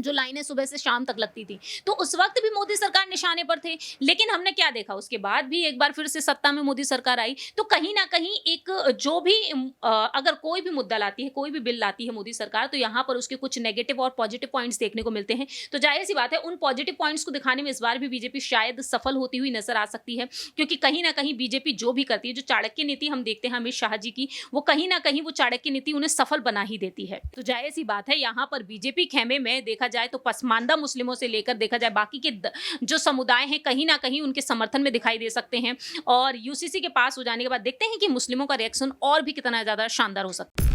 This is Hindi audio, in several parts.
जो लाइनें सुबह से शाम तक लगती थी, तो उस वक्त भी मोदी सरकार निशाने पर थे। लेकिन हमने क्या देखा, उसके बाद भी एक बार फिर से सत्ता में मोदी सरकार आई, तो कहीं ना कहीं एक जो भी अगर कोई भी मुद्दा लाती है, कोई भी बिल लाती है मोदी सरकार, तो यहाँ पर उसके कुछ नेगेटिव और पॉजिटिव पॉइंट्स देखने को मिलते हैं। तो जाहिर सी बात है, उन पॉजिटिव पॉइंट्स को दिखाने में इस बार भी बीजेपी शायद सफल होती हुई नजर आ सकती है, क्योंकि कहीं ना कहीं बीजेपी जो भी करती है, जो चाणक्य नीति हम देखते हैं अमित शाह जी की, वो कहीं ना कहीं वो चाणक्य नीति उन्हें सफल बना ही देती है। तो जाहिर सी बात है, यहाँ पर बीजेपी खेमे में देखा जाए तो पसमानदा मुस्लिमों से लेकर देखा जाए बाकी के जो समुदाय हैं, कहीं ना कहीं उनके समर्थन में दिखाई दे सकते हैं। और यूसीसी के पास हो जाने के बाद देखते हैं कि मुस्लिमों का रिएक्शन और भी कितना ज्यादा शानदार हो सकता है।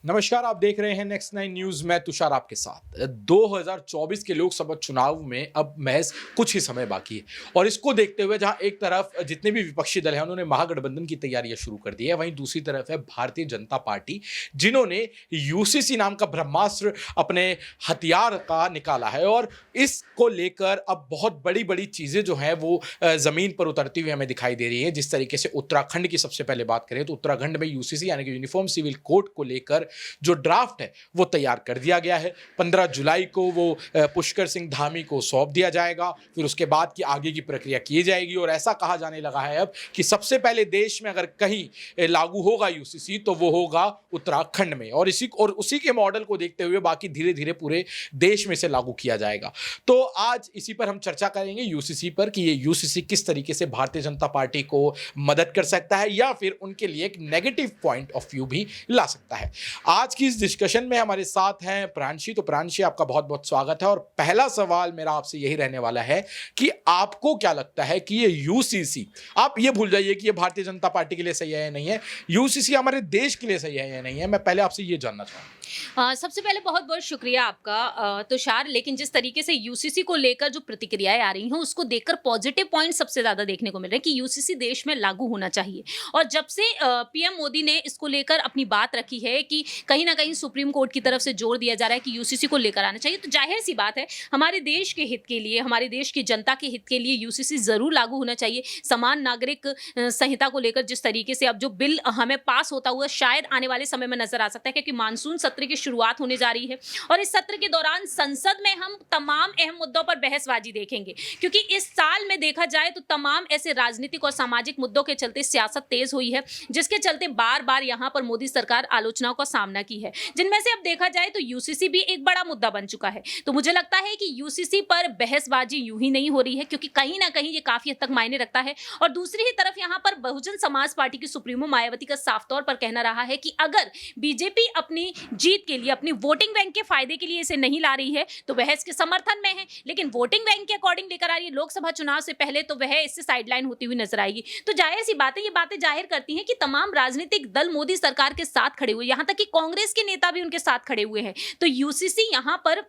नमस्कार, आप देख रहे हैं नेक्स्ट 9 न्यूज। मैं तुषार आपके साथ। 2024 के लोकसभा चुनाव में अब महज कुछ ही समय बाकी है और इसको देखते हुए जहां एक तरफ जितने भी विपक्षी दल हैं उन्होंने महागठबंधन की तैयारियां शुरू कर दी है, वहीं दूसरी तरफ है भारतीय जनता पार्टी, जिन्होंने यूसीसी नाम का ब्रह्मास्त्र अपने हथियार का निकाला है और इसको लेकर अब बहुत बड़ी बड़ी चीजें जो हैं वो जमीन पर उतरती हुई हमें दिखाई दे रही है। जिस तरीके से उत्तराखंड की सबसे पहले बात करें तो उत्तराखंड में यूसीसी यानी कि यूनिफॉर्म सिविल कोड को लेकर जो ड्राफ्ट है वो तैयार कर दिया गया है। 15 जुलाई को वो पुष्कर सिंह धामी को सौंप दिया जाएगा, फिर उसके बाद की आगे की प्रक्रिया की जाएगी और ऐसा कहा जाने लगा है अब कि सबसे पहले देश में अगर कहीं लागू होगा यूसीसी तो वो होगा उत्तराखंड में और उसी के मॉडल को देखते हुए बाकी धीरे धीरे पूरे देश में से लागू किया जाएगा। तो आज इसी पर हम चर्चा करेंगे, यूसीसी पर, कि ये यूसीसी किस तरीके से भारतीय जनता पार्टी को मदद कर सकता है या फिर उनके लिए एक नेगेटिव पॉइंट ऑफ व्यू भी ला सकता है। आज की इस डिस्कशन में हमारे साथ हैं प्रांशी। तो प्रांशी, आपका बहुत बहुत स्वागत है और पहला सवाल मेरा आपसे यही रहने वाला है कि आपको क्या लगता है कि ये यूसीसी, आप ये भूल जाइए कि ये भारतीय जनता पार्टी के लिए सही है या नहीं है, यूसीसी हमारे देश के लिए सही है या नहीं है, मैं पहले आपसे ये जानना चाहूँगा। सबसे पहले बहुत बहुत शुक्रिया आपका तुषार। लेकिन जिस तरीके से यूसीसी को लेकर जो प्रतिक्रियाएं आ रही हैं उसको देखकर पॉजिटिव पॉइंट सबसे ज्यादा देखने को मिल रहे हैं कि यूसीसी देश में लागू होना चाहिए। और जब से पीएम मोदी ने इसको लेकर अपनी बात रखी है कि कहीं ना कहीं सुप्रीम कोर्ट की तरफ से जोर दिया जा रहा है कि यूसीसी को लेकर आना चाहिए, तो जाहिर सी बात है हमारे देश के हित के लिए, हमारे देश की जनता के हित के लिए यूसीसी जरूर लागू होना चाहिए। समान नागरिक संहिता को लेकर जिस तरीके से अब जो बिल हमें पास होता हुआ शायद आने वाले समय में नजर आ सकता है, क्योंकि मानसून सत्र की शुरुआत होने जा रही है और इस सत्र के दौरान संसद में हम तमाम अहम मुद्दों पर बहसबाजी देखेंगे, क्योंकि इस साल में देखा जाए तो तमाम ऐसे राजनीतिक और सामाजिक मुद्दों के चलते सियासत तेज हुई है, जिसके चलते बार बार यहां पर मोदी सरकार आलोचनाओं का सामना की है, जिनमें से अब देखा जाए तो यूसीसी भी एक बड़ा मुद्दा बन चुका है। तो मुझे लगता है कि यूसीसी पर बहसबाजी यूं ही नहीं हो रही है, क्योंकि कहीं ना कहीं ये काफी हद तक मायने रखता है। और दूसरी ही तरफ यहां पर बहुजन समाज पार्टी की सुप्रीमो मायावती का साफ तौर पर कहना रहा है कि अगर बीजेपी अपनी जीत के लिए, अपनी वोटिंग बैंक के फायदे के लिए इसे नहीं ला रही है तो वह इसके समर्थन में है, लेकिन वोटिंग बैंक के अकॉर्डिंग लेकर आ रही है लोकसभा चुनाव से पहले तो वह इससे साइडलाइन होती हुई नजर आएगी। तो जाहिर सी बात है, ये बातें जाहिर करती हैं कि तमाम राजनीतिक दल मोदी सरकार के साथ खड़े हुए, यहां तक कि कांग्रेस के नेता भी उनके साथ खड़े हुए हैं। तो यूसीसी यहां पर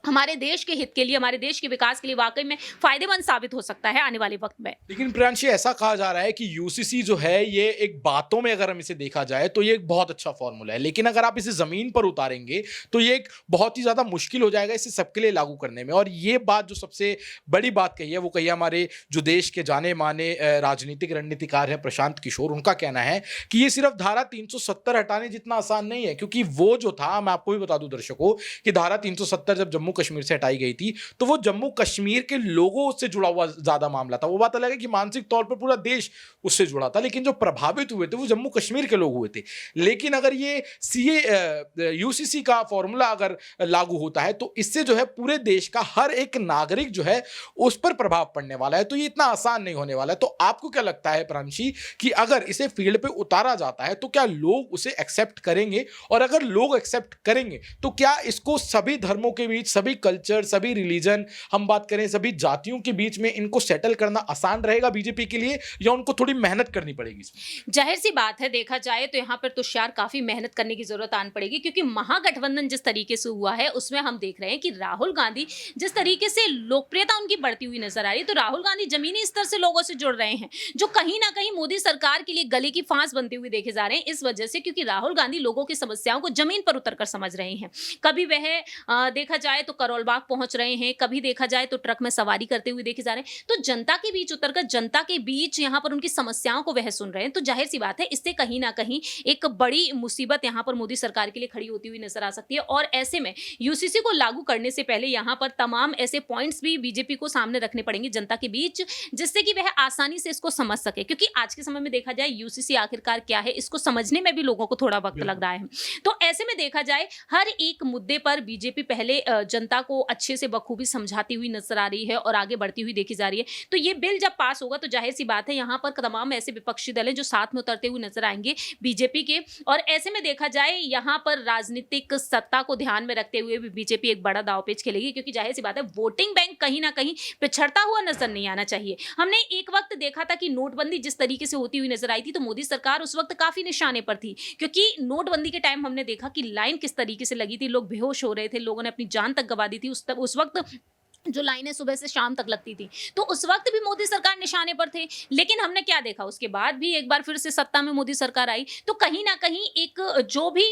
हमारे देश के हित के लिए, हमारे देश के विकास के लिए वाकई में फायदेमंद साबित हो सकता है आने वाले वक्त में। लेकिन प्रियांशी, ऐसा कहा जा रहा है कि यूसीसी जो है ये एक बातों में अगर हम इसे देखा जाए तो ये एक बहुत अच्छा फॉर्मूला है, लेकिन अगर आप इसे जमीन पर उतारेंगे तो ये एक बहुत ही ज्यादा मुश्किल हो जाएगा इसे सबके लिए लागू करने में। और ये बात जो सबसे बड़ी बात कही है वो कही हमारे जो देश के जाने माने राजनीतिक रणनीतिकार है प्रशांत किशोर। उनका कहना है कि ये सिर्फ धारा 370 हटाने जितना आसान नहीं है, क्योंकि वो जो था, मैं आपको भी बता दूं दर्शकों, कि धारा 370 जब जम्मू कश्मीर से हटाई गई थी तो वो जम्मू कश्मीर के लोगों से जुड़ा हुआ ज्यादा मामला था। वो बात अलग है कि मानसिक तौर पर पूरा देश उससे जुड़ा था, लेकिन जो प्रभावित हुए थे वो जम्मू कश्मीर के लोग हुए थे। लेकिन अगर ये सीए यूसीसी का फॉर्मूला अगर लागू होता है तो इससे जो है पूरे देश का हर एक नागरिक जो है उस पर प्रभाव पड़ने वाला है। तो ये इतना आसान नहीं होने वाला है। तो आपको क्या लगता है प्रांशी कि अगर इसे फील्ड पे उतारा जाता है तो क्या लोग उसे एक्सेप्ट करेंगे? और अगर लोग एक्सेप्ट करेंगे तो क्या इसको सभी धर्मों के बीच, सभी कल्चर, सभी रिलीजन, हम बात करें सभी जातियों के बीच में, इनको सेटल करना आसान रहेगा बीजेपी के लिए या उनको थोड़ी मेहनत करनी पड़ेगी? जाहिर सी बात है, देखा जाए तो यहाँ पर तुषार काफी मेहनत करने की जरूरत आन पड़ेगी, क्योंकि महागठबंधन जिस तरीके से हुआ है उसमें हम देख रहे हैं कि राहुल गांधी जिस तरीके से लोकप्रियता उनकी बढ़ती हुई नजर आ रही है, तो राहुल गांधी जमीनी स्तर से लोगों से जुड़ रहे हैं, जो कहीं ना कहीं मोदी सरकार के लिए गले की फांस बनते हुए देखे जा रहे हैं। इस वजह से क्योंकि राहुल गांधी लोगों की समस्याओं को जमीन पर उतर कर समझ रहे हैं। कभी वह देखा जाए तो करोल बाग पहुंच रहे हैं, कभी देखा जाए तो ट्रक में सवारी करते हुए देखे जा रहे हैं। तो जनता के बीच उतरकर जनता के बीच यहाँ पर उनकी समस्याओं को वह सुन रहे हैं। तो जाहिर सी बात है, इससे कहीं ना कहीं एक बड़ी मुसीबत यहाँ पर मोदी सरकार के लिए खड़ी होती हुई नजर आ सकती है। और ऐसे में यूसीसी को लागू करने से पहले यहाँ पर तमाम ऐसे पॉइंट्स भी बीजेपी को सामने रखने पड़ेंगे जनता के बीच, जिससे कि वह आसानी से इसको समझ सके। क्योंकि आज के समय में देखा जाए यूसीसी आखिरकार क्या है, इसको समझने में भी लोगों को थोड़ा वक्त लग रहा है। तो ऐसे में देखा जाए, हर एक मुद्दे पर बीजेपी पहले जनता को अच्छे से बखूबी समझाती हुई नजर आ रही है और आगे बढ़ती हुई देखी जा रही है। तो ये बिल जब पास होगा तो जाहिर सी बात है, यहाँ पर तमाम ऐसे विपक्षी दल हैं जो साथ में उतरते हुए नजर आएंगे बीजेपी के। और ऐसे में देखा जाए, यहाँ पर राजनीतिक सत्ता को ध्यान में रखते हुए भी बीजेपी एक बड़ा दांवपेच खेलेगी। क्योंकि जाहिर सी बात है, वोटिंग बैंक कहीं ना कहीं पिछड़ता हुआ नजर नहीं आना चाहिए। हमने एक वक्त देखा था कि नोटबंदी जिस तरीके से होती हुई नजर आई थी, तो मोदी सरकार उस वक्त काफी निशाने पर थी। क्योंकि नोटबंदी के टाइम हमने देखा कि लाइन किस तरीके से लगी थी, लोग बेहोश हो रहे थे, लोगों ने अपनी जान तक गंवा दी थी। उस वक्त जो लाइनें सुबह से शाम तक लगती थी, तो उस वक्त भी मोदी सरकार निशाने पर थे। लेकिन हमने क्या देखा, उसके बाद भी एक बार फिर से सत्ता में मोदी सरकार आई, तो कहीं ना कहीं एक जो भी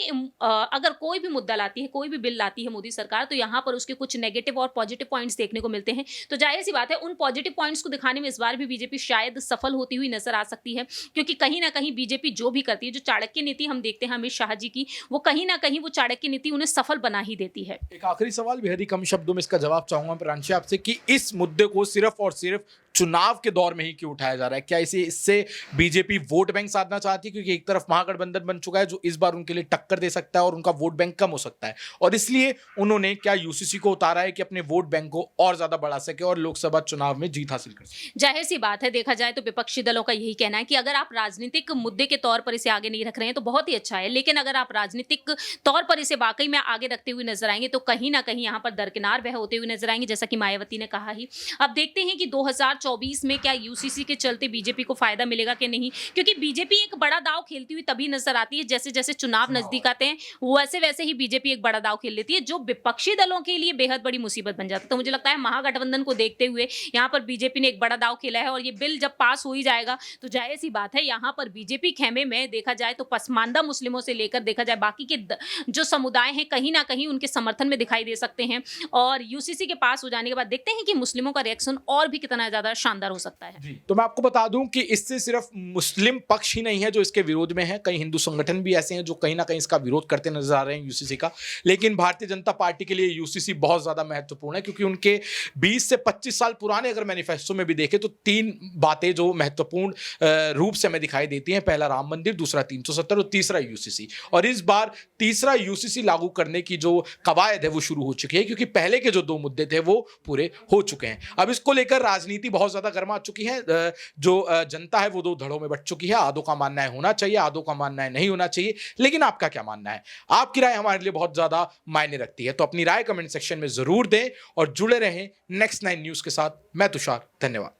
अगर कोई भी मुद्दा लाती है, कोई भी बिल लाती है मोदी सरकार, तो यहाँ पर उसके कुछ नेगेटिव और पॉजिटिव पॉइंट्स देखने को मिलते हैं। तो जाहिर सी बात है, उन पॉजिटिव पॉइंट्स को दिखाने में इस बार भी बीजेपी शायद सफल होती हुई नजर आ सकती है। क्योंकि कहीं ना कहीं बीजेपी जो भी करती है, जो चाणक्य नीति हम देखते हैं अमित शाह जी की, वो कहीं ना कहीं वो चाणक्य नीति उन्हें सफल बना ही देती है। एक आखिरी सवाल, बेहद ही कम शब्दों में इसका जवाब चाहूंगा प्रांशी आपसे, कि इस मुद्दे को सिर्फ और सिर्फ चुनाव के दौर में ही क्यों उठाया जा रहा है? क्या इससे बीजेपी वोट बैंक साधना चाहती है? क्योंकि एक तरफ महागठबंधन बन चुका है जो इस बार उनके लिए टक्कर दे सकता है और उनका वोट बैंक कम हो सकता है, और इसलिए उन्होंने क्या यूसीसी को उतारा है कि अपने वोट बैंक को और ज्यादा बढ़ा सके और लोकसभा चुनाव में जीत हासिल कर सके? जाहिर सी बात है, देखा जाए तो विपक्षी दलों का यही कहना है कि अगर आप राजनीतिक मुद्दे के तौर पर इसे आगे नहीं रख रहे हैं तो बहुत ही अच्छा है। लेकिन अगर आप राजनीतिक तौर पर इसे वाकई में आगे रखते हुए नजर आएंगे, तो कहीं ना कहीं यहाँ पर दरकिनार वह होते हुए नजर आएंगे, जैसा कि मायावती ने कहा ही। अब देखते हैं कि 2024 में क्या यूसीसी के चलते बीजेपी को फायदा मिलेगा कि नहीं। क्योंकि बीजेपी एक बड़ा दांव खेलती हुई तभी नजर आती है, जैसे जैसे चुनाव नजदीक आते हैं वैसे वैसे ही बीजेपी एक बड़ा दांव खेल लेती है, जो विपक्षी दलों के लिए बेहद बड़ी मुसीबत बन जाता है। तो मुझे लगता है महागठबंधन को देखते हुए यहाँ पर बीजेपी ने एक बड़ा दांव खेला है। और ये बिल जब पास हो ही जाएगा तो जाहिर सी बात है, यहाँ पर बीजेपी खेमे में देखा जाए तो पसमानदा मुस्लिमों से लेकर देखा जाए बाकी के जो समुदाय हैं, कहीं ना कहीं उनके समर्थन में दिखाई दे सकते हैं। और यूसीसी के पास हो जाने के बाद देखते हैं कि मुस्लिमों का रिएक्शन और भी कितना ज्यादा शानदार हो सकता है। जी, तो मैं आपको बता दूं कि इससे सिर्फ मुस्लिम पक्ष ही नहीं है जो इसके विरोध में है, कई हिंदू संगठन भी ऐसे हैं जो कहीं ना कहीं इसका विरोध करते नजर आ रहे हैं यूसीसी का। लेकिन भारतीय जनता पार्टी के लिए यूसीसी बहुत ज्यादा महत्वपूर्ण है, क्योंकि उनके 20 से 25 साल पुराने अगर मैनिफेस्टो में भी देखें तो 3 बातें जो महत्वपूर्ण रूप से हमें दिखाई देती हैं, पहला राम मंदिर, दूसरा 370 और तीसरा यूसीसी। और इस बार तीसरा यूसीसी लागू करने की जो कवायद है वो शुरू हो चुकी है, क्योंकि पहले के जो 2 मुद्दे थे वो पूरे हो चुके हैं। अब इसको लेकर राजनीति बहुत ज्यादा गर्मा चुकी है, जो जनता है वो 2 धड़ों में बट चुकी है। आधों का मानना है होना चाहिए, आधों का मानना है नहीं होना चाहिए। लेकिन आपका क्या मानना है? आपकी राय हमारे लिए बहुत ज्यादा मायने रखती है। तो अपनी राय कमेंट सेक्शन में जरूर दें और जुड़े रहें नेक्स्ट 9 न्यूज के साथ। मैं तुषार, धन्यवाद।